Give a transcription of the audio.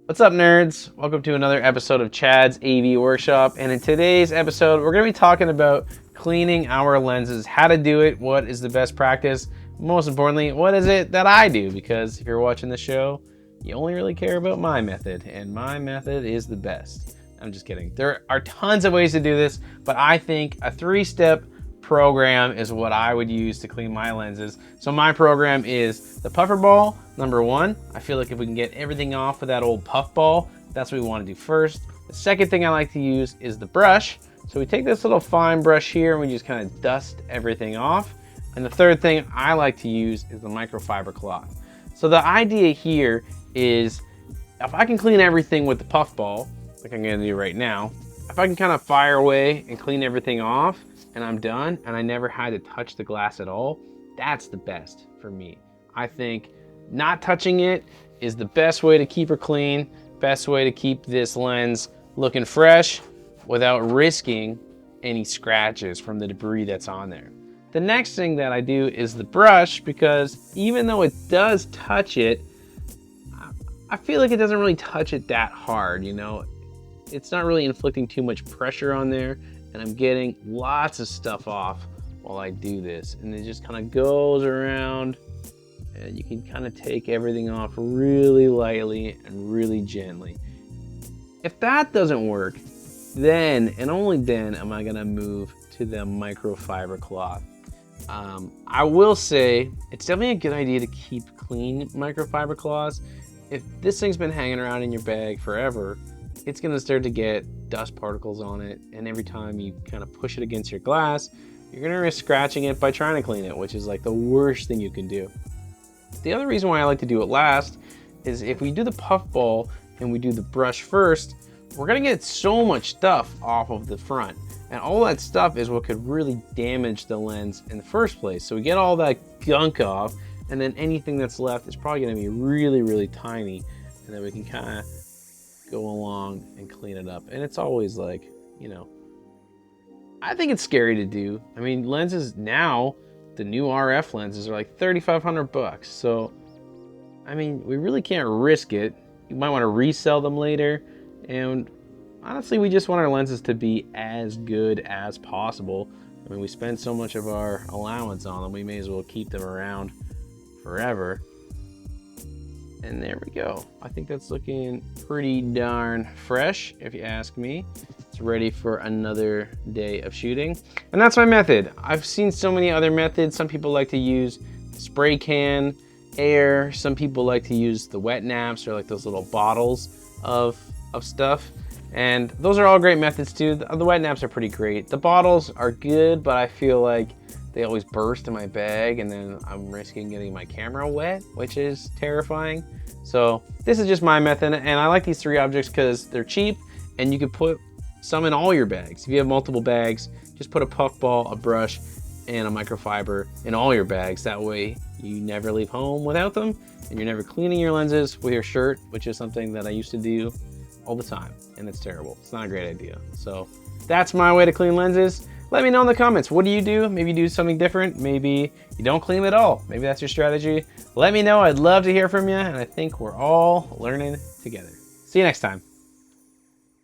What's up, nerds? Welcome to another episode of Chad's AV Workshop. And in today's episode, we're going to be talking about cleaning our lenses, how to do it, what is the best practice, most importantly, what is it that I do? Because if you're watching the show, you only really care about my method, and my method is the best. I'm just kidding. There are tons of ways to do this, but I think a 3-step program is what I would use to clean my lenses. So my program is the puffer ball, number one. I feel like if we can get everything off with that old puff ball, that's what we want to do first. The second thing I like to use is the brush. So we take this little fine brush here and we just kind of dust everything off. And the third thing I like to use is the microfiber cloth. So the idea here is if I can clean everything with the puff ball, like I'm gonna do right now, if I can kind of fire away and clean everything off, and I'm done, and I never had to touch the glass at all, that's the best for me. I think not touching it is the best way to keep her clean, best way to keep this lens looking fresh without risking any scratches from the debris that's on there. The next thing that I do is the brush, because even though it does touch it, I feel like it doesn't really touch it that hard, you know? It's not really inflicting too much pressure on there, and I'm getting lots of stuff off while I do this. And it just kind of goes around, and you can kind of take everything off really lightly and really gently. If that doesn't work, then and only then am I gonna move to the microfiber cloth. I will say it's definitely a good idea to keep clean microfiber cloths. If this thing's been hanging around in your bag forever, it's gonna start to get dust particles on it, and every time you kind of push it against your glass, you're gonna risk scratching it by trying to clean it, which is like the worst thing you can do. The other reason why I like to do it last is if we do the puff ball and we do the brush first, we're gonna get so much stuff off of the front, and all that stuff is what could really damage the lens in the first place. So we get all that gunk off, and then anything that's left is probably gonna be really, really tiny, and then we can kind of go along and clean it up. And it's always like, you know, I think it's scary to do. I mean, lenses now, the new RF lenses are like $3,500. So, I mean, we really can't risk it. You might want to resell them later. And honestly, we just want our lenses to be as good as possible. I mean, we spend so much of our allowance on them, we may as well keep them around forever. And there we go. I think that's looking pretty darn fresh, if you ask me. It's ready for another day of shooting. And that's my method. I've seen so many other methods. Some people like to use spray can, air. Some people like to use the wet naps, or like those little bottles of stuff. And those are all great methods too. The wet naps are pretty great. The bottles are good, but I feel like they always burst in my bag, and then I'm risking getting my camera wet, which is terrifying. So this is just my method, and I like these 3 objects because they're cheap, and you can put some in all your bags. If you have multiple bags, just put a puff ball, a brush, and a microfiber in all your bags. That way you never leave home without them, and you're never cleaning your lenses with your shirt, which is something that I used to do all the time, and it's terrible. It's not a great idea. So that's my way to clean lenses. Let me know in the comments, what do you do? Maybe you do something different. Maybe you don't clean them at all. Maybe that's your strategy. Let me know. I'd love to hear from you, and I think we're all learning together. See you next time.